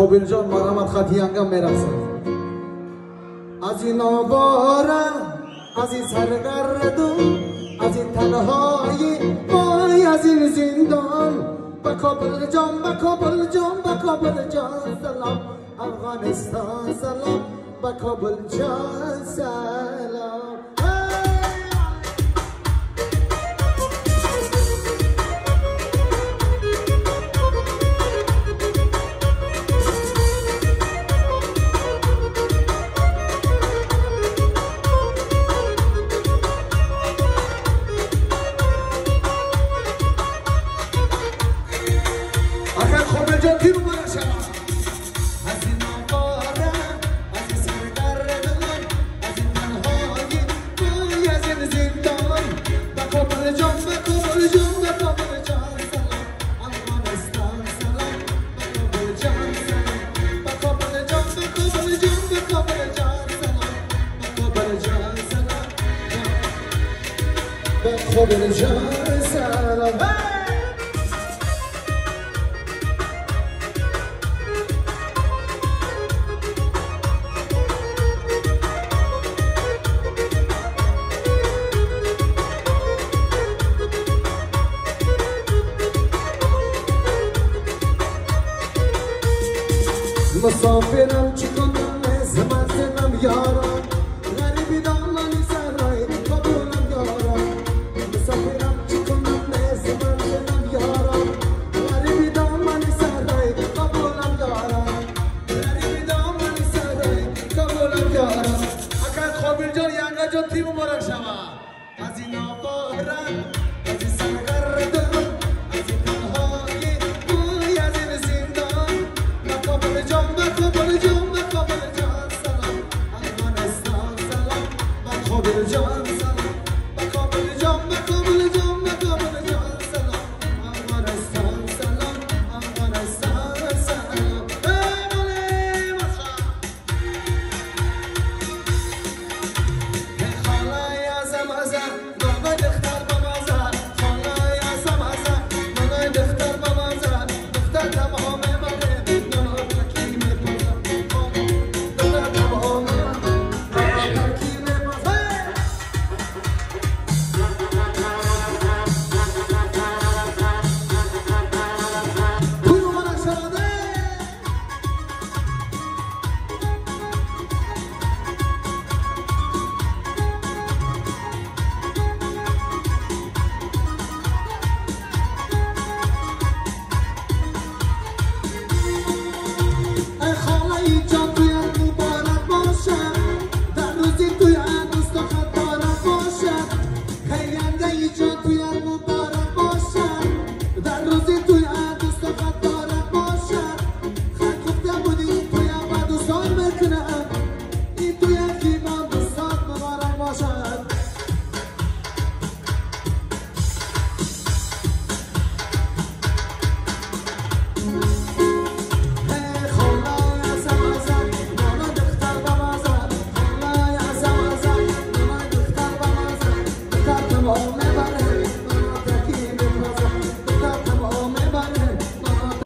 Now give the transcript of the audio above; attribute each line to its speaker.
Speaker 1: قابل جان مرحمت خطی انگم میرقصد از این آواره از این سرگردون از این تنهایی وای از این زندان به کابل جان به کابل جان به کابل جان سلام افغانستان سلام به کابل جان سلام خبر جان سلام مسافرم چی کنم از منزلم یارم غریبی دامنی سرای قبولم یارم مسافرم چی کنم از منزلم یارم غریبی دامنی سرای قبولم یارم غریبی دامنی سرای قبولم یارم اگر خابل جان ینگه جان تیم مبارک شما